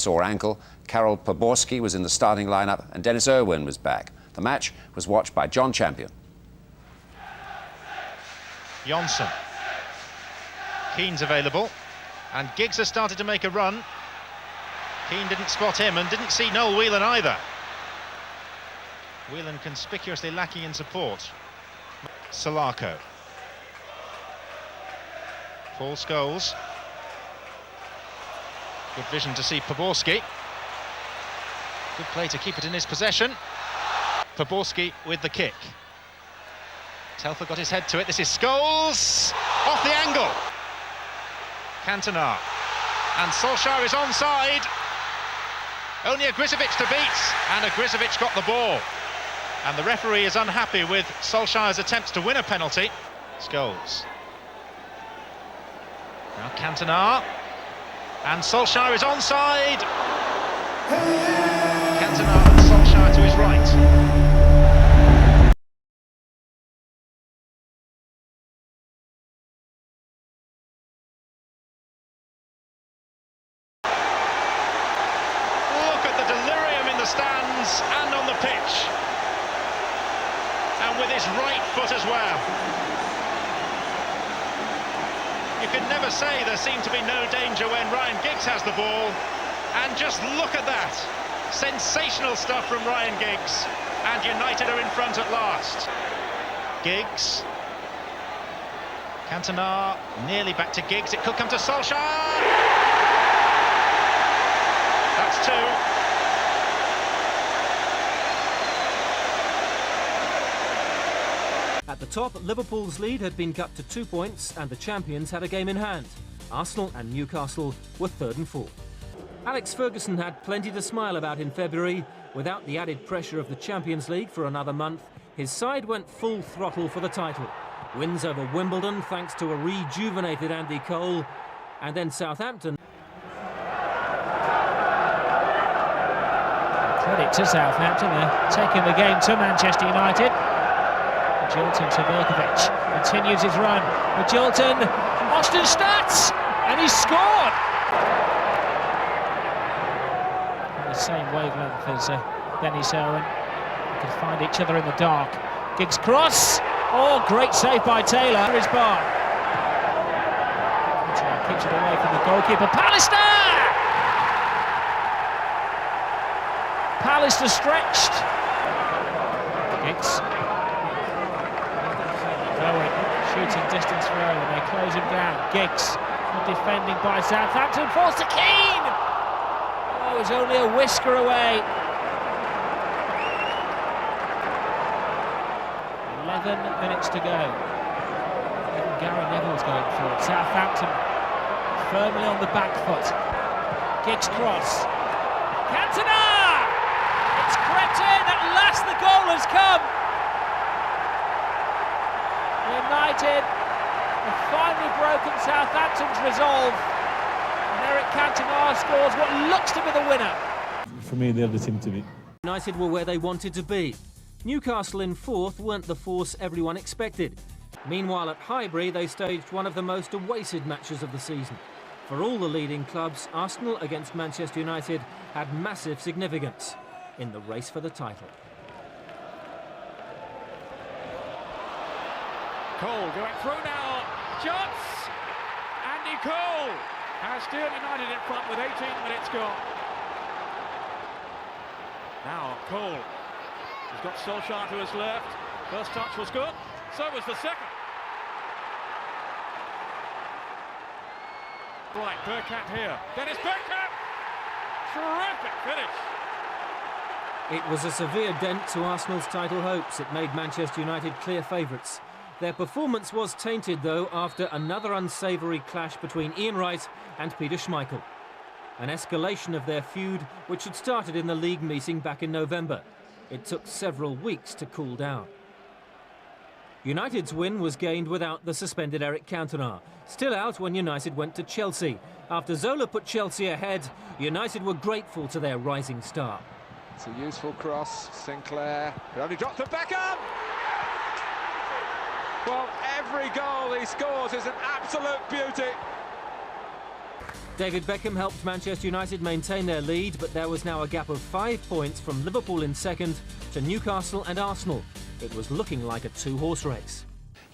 sore ankle. Karol Poborski was in the starting lineup and Dennis Irwin was back. The match was watched by John Champion. Jonsson. KEANE's available, and Giggs has started to make a run. KEANE didn't spot him and didn't see Noel Whelan either. Whelan conspicuously lacking in support. Salako. Paul Scholes. Good vision to see Poborski. Good play to keep it in his possession. Poborski with the kick. Telfer got his head to it. This is Scholes off the angle. Cantona. And Solskjaer is onside. Only a Grizovic to beat, and a Grizovic got the ball. And the referee is unhappy with Solskjaer's attempts to win a penalty. Scholes. Now Cantona. And Solskjaer is onside. Cantona and Solskjaer to his right. Stands and on the pitch, and with his right foot as well. You can never say there seemed to be no danger when Ryan Giggs has the ball, and just look at that. Sensational stuff from Ryan Giggs, and United are in front at last. Giggs. Cantona nearly back to Giggs, it could come to Solskjaer. That's two. At the top, Liverpool's lead had been cut to 2 points and the champions had a game in hand. Arsenal and Newcastle were third and fourth. Alex Ferguson had plenty to smile about in February. Without the added pressure of the Champions League for another month, his side went full throttle for the title. Wins over Wimbledon thanks to a rejuvenated Andy Cole, and then Southampton. Credit to Southampton, they're taking the game to Manchester United. Jilton to Berkovic, continues his run. Jilton, Austin stats, and he's scored! On the same wavelength as Benny Selwyn. They can find each other in the dark. Giggs cross, oh, great save by Taylor. His bar. Keeps it away from the goalkeeper. Pallister stretched. Giggs. Shooting distance for Owen, they close him down. Giggs, defending by Southampton, falls to KEANE! Oh, he's only a whisker away. 11 minutes to go. Even Gary Neville's going for it. Southampton firmly on the back foot. Giggs cross. Cantona! It's crept in, at last the goal has come! United have finally broken Southampton's resolve, and Eric Cantona scores what looks to be the winner. For me, they're the team to beat. United were where they wanted to be. Newcastle in fourth weren't the force everyone expected. Meanwhile, at Highbury, they staged one of the most awaited matches of the season. For all the leading clubs, Arsenal against Manchester United had massive significance in the race for the title. Cole going through now, shots! Andy Cole has steered United in front with 18 minutes gone. Now Cole, he's got Solskjaer to his left. First touch was good, so was the second. Right, Bergkamp here. Dennis Beckham! Terrific finish! It was a severe dent to Arsenal's title hopes. It made Manchester United clear favourites. Their performance was tainted, though, after another unsavoury clash between Ian Wright and Peter Schmeichel. An escalation of their feud, which had started in the league meeting back in November. It took several weeks to cool down. United's win was gained without the suspended Eric Cantona. Still out when United went to Chelsea. After Zola put Chelsea ahead, United were grateful to their rising star. It's a useful cross, Sinclair. It only dropped to Beckham! Well, every goal he scores is an absolute beauty. David Beckham helped Manchester United maintain their lead, but there was now a gap of 5 points from Liverpool in second to Newcastle and Arsenal. It was looking like a two-horse race.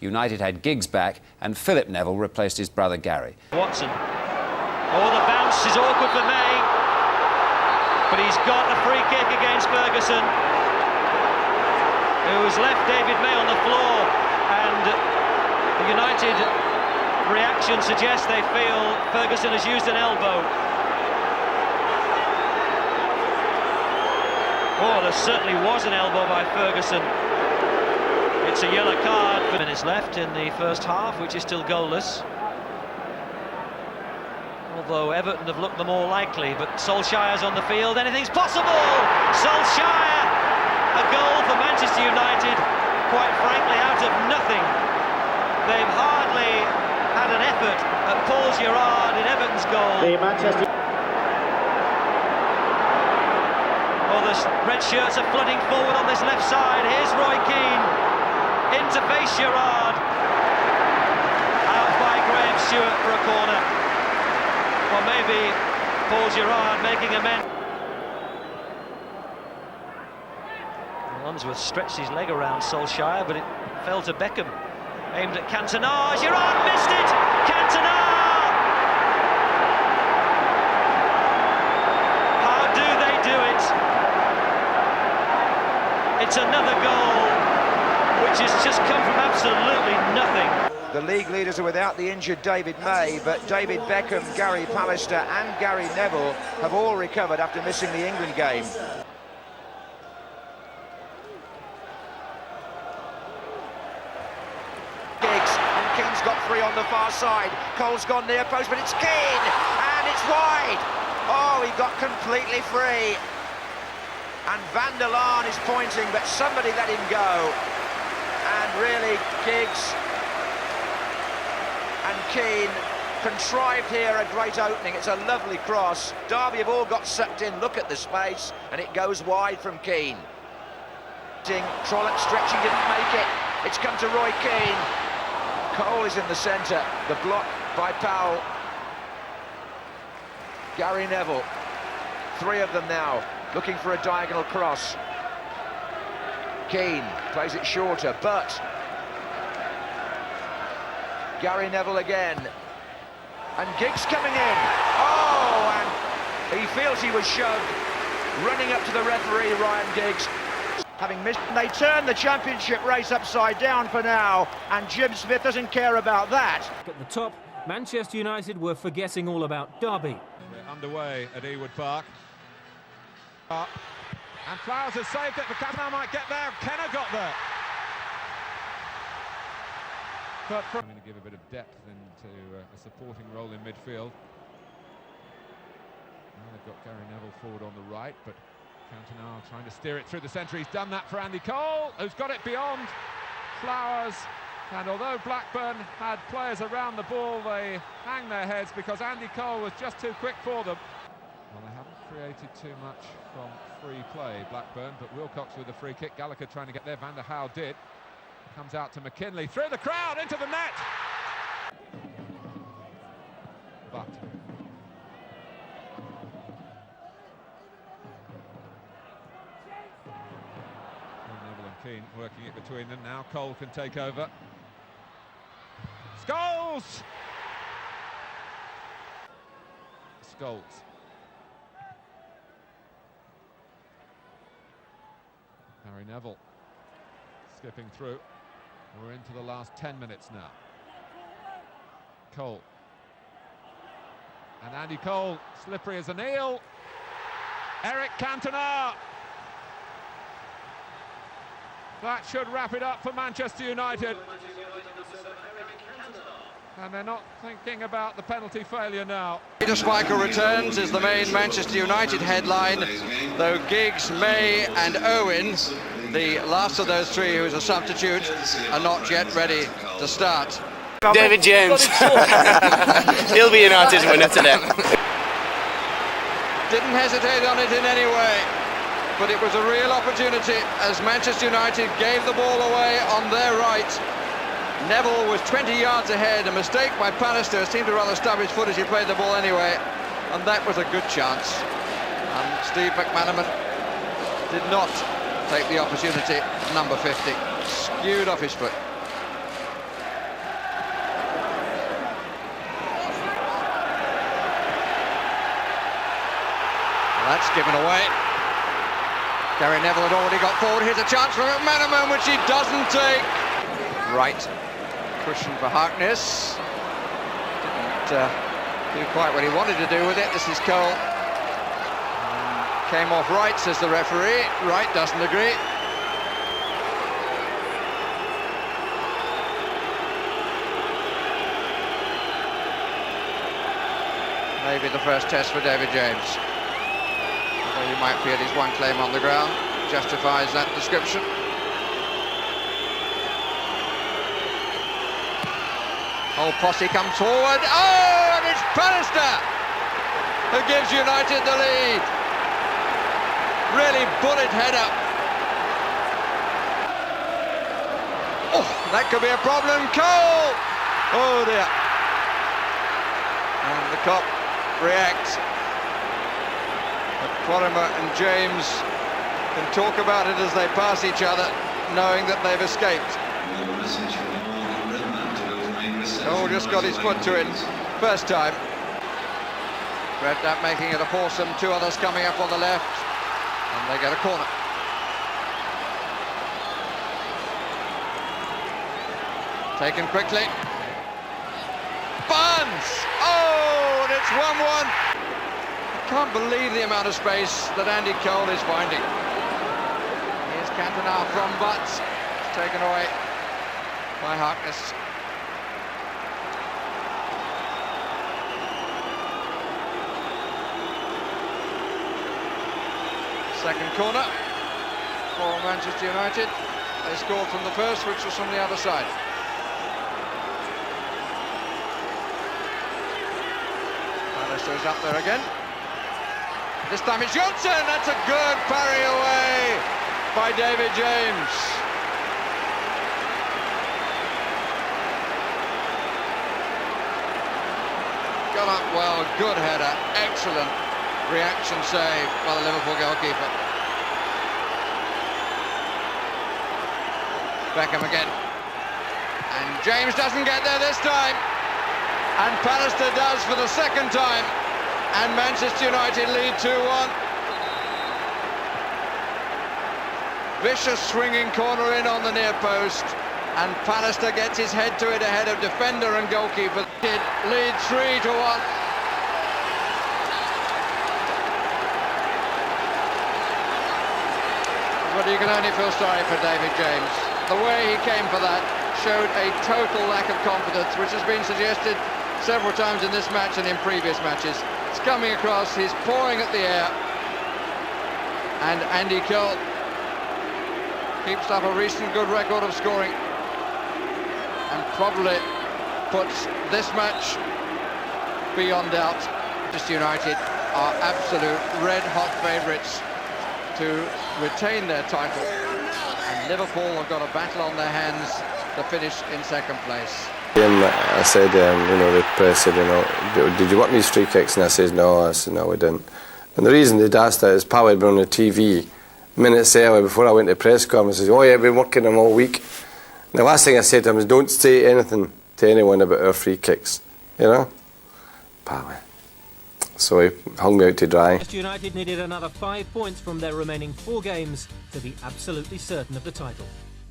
United had Giggs back and Philippe Neville replaced his brother Gary. Watson. Oh, the bounce is awkward for May, but he's got a free kick against Ferguson, who's left David May on the floor, and the United reaction suggests they feel Ferguson has used an elbow. Oh, there certainly was an elbow by Ferguson. It's a yellow card. 4 minutes left in the first half, which is still goalless. Although Everton have looked the more likely, but Solskjaer's on the field. Anything's possible! Solskjaer! A goal for Manchester United, quite frankly, out of nothing. They've hardly had an effort at Paul Gerrard in Everton's goal. Oh, the red shirts are flooding forward on this left side. Here's Roy Keane, in to face Gerrard. Out by Graham Stewart for a corner. Or maybe Paul Gerrard making amends. Wandsworth stretched his leg around Solskjaer, but it fell to Beckham. Aimed at Cantona. Gerrard missed it! Cantona! How do they do it? It's another goal, which has just come from absolutely nothing. The league leaders are without the injured David May, but David Beckham, Gary Pallister and Gary Neville have all recovered after missing the England game. Keane's got free on the far side. Cole's gone near post, but it's Keane, and it's wide. Oh, he got completely free. And Van der Laan is pointing, but somebody let him go. And really, Giggs and Keane contrived here a great opening. It's a lovely cross. Derby have all got sucked in. Look at the space, and it goes wide from Keane. Trollope stretching, didn't make it. It's come to Roy Keane. Cole is in the centre, the block by Powell. Gary Neville, 3 of them now, looking for a diagonal cross. Keane plays it shorter, but Gary Neville again. And Giggs coming in. Oh, and he feels he was shoved. Running up to the referee, Ryan Giggs. Having missed, they turn the championship race upside down for now, and Jim Smith doesn't care about that. At the top, Manchester United were forgetting all about Derby. We're underway at Ewood Park. Up. And Flowers has saved it, but Cantona might get there. Kenner got there. But I'm going to give a bit of depth into a supporting role in midfield. Now they've got Gary Neville forward on the right, but Cantona trying to steer it through the centre. He's done that for Andy Cole, who's got it beyond Flowers. And although Blackburn had players around the ball, they hang their heads because Andy Cole was just too quick for them. Well, they haven't created too much from free play, Blackburn, but Wilcox with a free kick. Gallagher trying to get there. Van der Howe did. Comes out to McKinley, through the crowd, into the net. But Neville and Keane working it between them. Now Cole can take over. Scholes! Scholes. Gary Neville skipping through. We're into the last 10 minutes now. Cole. And Andy Cole, slippery as an eel. Eric Cantona. That should wrap it up for Manchester United. And they're not thinking about the penalty failure now. Peter Schmeichel returns is the main Manchester United headline, though Giggs, May and Owen, the last of those 3 who's a substitute, are not yet ready to start. David James. He'll be United's winner today. Didn't hesitate on it in any way, but it was a real opportunity as Manchester United gave the ball away on their right. Neville was 20 yards ahead. A mistake by Pallister, seemed to rather stub his foot as he played the ball anyway. and that was a good chance. And Steve McManaman did not take the opportunity. Number 50 skewed off his foot. That's given away. Gary Neville had already got forward. Here's a chance for McManaman, which he doesn't take. Right, cushion for Harkness. Didn't do quite what he wanted to do with it. This is Cole. Came off right, says the referee. Right doesn't agree. Maybe the first test for David James. Although you might feel his one claim on the ground justifies that description. Whole posse comes forward. Oh, and it's Pallister who gives United the lead. Really bullet header. Oh, that could be a problem. Cole! Oh dear. And the cop reacts. But Quarrimer and James can talk about it as they pass each other, knowing that they've escaped. Cole just got his foot to it first time. Redknapp making it a foursome, two others coming up on the left, and they get a corner. Taken quickly. Barnes! Oh, and it's 1-1. I can't believe the amount of space that Andy Cole is finding. Here's Cantona from Butts. It's taken away by Harkness. Second corner for Manchester United. They scored from the first, which was from the other side. Pallister's up there again. This time it's Johnson. That's a good parry away by David James. Got up well, good header, excellent reaction save by the Liverpool goalkeeper. Beckham again. And James doesn't get there this time. And Pallister does for the second time. And Manchester United lead 2-1. Vicious swinging corner in on the near post. And Pallister gets his head to it ahead of defender and goalkeeper. It leads 3-1. But you can only feel sorry for David James. The way he came for that showed a total lack of confidence, which has been suggested several times in this match and in previous matches. It's coming across, he's pawing at the air. And Andy Cole keeps up a recent good record of scoring. And probably puts this match beyond doubt. Manchester United are absolute red-hot favourites to retain their title, and Liverpool have got a battle on their hands to finish in second place. I said, the press said, did you want these free kicks? And I said, no. I said, no, we didn't. And the reason they'd asked that is Pal had been on the TV minutes earlier before I went to press conference. He said, oh yeah, I've been working them all week. And the last thing I said to him is, don't say anything to anyone about our free kicks, Pal. So he hung out to dry. Manchester United needed another 5 points from their remaining 4 games to be absolutely certain of the title.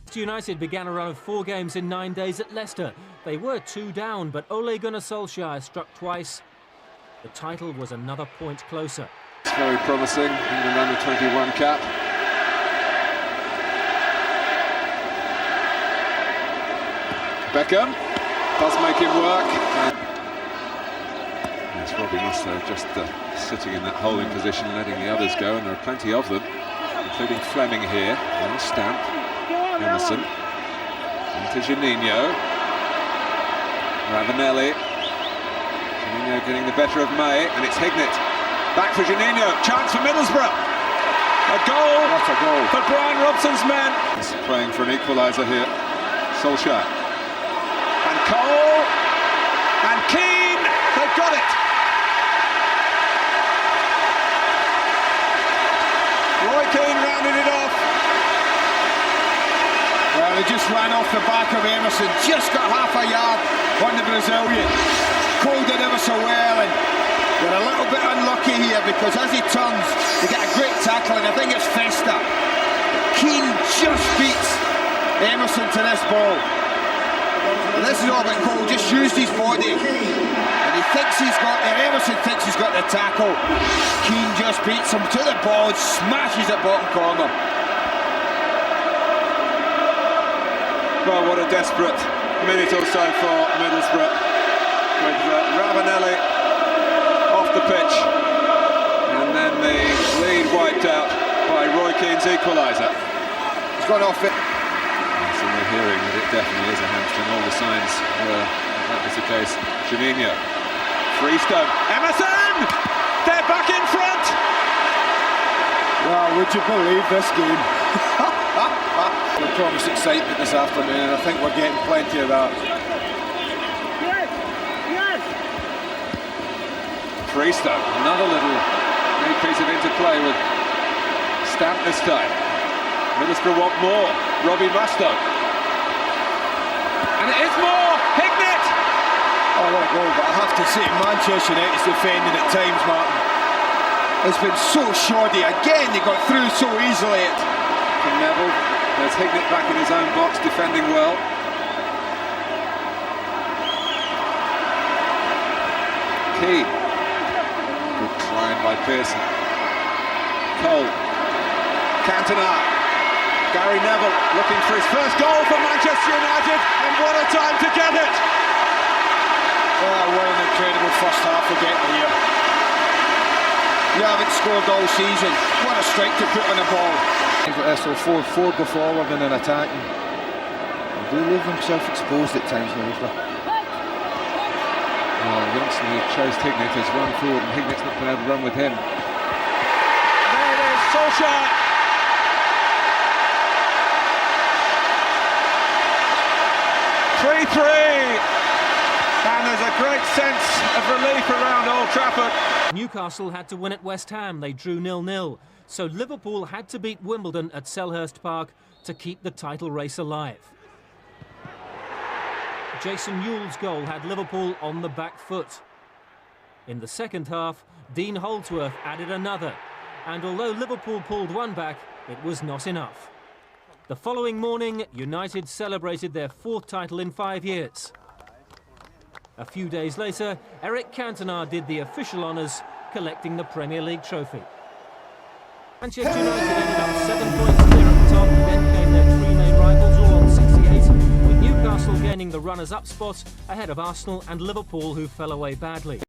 Manchester United began a run of 4 games in 9 days at Leicester. They were 2 down, but Ole Gunnar Solskjaer struck twice. The title was another point closer. It's very promising, England under-21 cap. Beckham does make him work. Yes, Robbie Mustoe just sitting in that holding position, letting the others go, and there are plenty of them, including Fleming here. Well stamped. Emerson. Into Juninho. Ravanelli. Juninho getting the better of May, and it's Hignett. Back for Juninho. Chance for Middlesbrough. A goal. What a goal for Brian Robson's men. He's praying for an equaliser here. Solskjaer. And Cole. And KEANE. They've got it. Roy Keane rounded it off. Well, he just ran off the back of Emerson, just got half a yard on the Brazilian. Cole did ever so well, and they're a little bit unlucky here because as he turns, they get a great tackle, and I think it's Festa. Keane just beats Emerson to this ball. And this is all about Cole, just used his body. And he thinks he's got there, Emerson thinks he's got the tackle. Keane just beats him to the ball, smashes it bottom corner. Well, what a desperate minute or so for Middlesbrough, with Ravanelli off the pitch, and then the lead wiped out by Roy Keane's equaliser. He's gone off it. So we're hearing that it definitely is a hamstring. All the signs were that was the case. Juninho, Freestone, Emerson! They're back in front! Wow, would you believe this game? We promised excitement this afternoon, and I think we're getting plenty of that. Freestone, another little neat piece of interplay with Stamp this time. Middlesbrough want more. Robbie Musto. And it is more! Hignett! Oh, what a goal, but I have to say, Manchester United's defending at times, Martin. It's been so shoddy. Again, they got through so easily. From Neville. There's Hignett back in his own box, defending well. Keane. Good line by Pearson. Cole. Cantona. Gary Neville looking for his first goal for Manchester United, and what a time to get it! Oh, what an incredible first half we're getting here. You haven't scored all season. What a strike to put on the ball. So four go forward in an attack. They do leave himself exposed at times, Middlesbrough. Well, Wilson, who chose Hignett, has run forward, and Hignett's not been able to run with him. There it is, Solskjaer! 3-3, and there's a great sense of relief around Old Trafford. Newcastle had to win at West Ham. They drew 0-0. So Liverpool had to beat Wimbledon at Selhurst Park to keep the title race alive. Jason Newell's goal had Liverpool on the back foot. In the second half, Dean Holdsworth added another. And although Liverpool pulled one back, it was not enough. The following morning, United celebrated their fourth title in 5 years. A few days later, Eric Cantona did the official honours, collecting the Premier League trophy. Manchester United ended up 7 points clear at the top, then came their three main rivals all on 68, with Newcastle gaining the runners-up spot ahead of Arsenal and Liverpool, who fell away badly.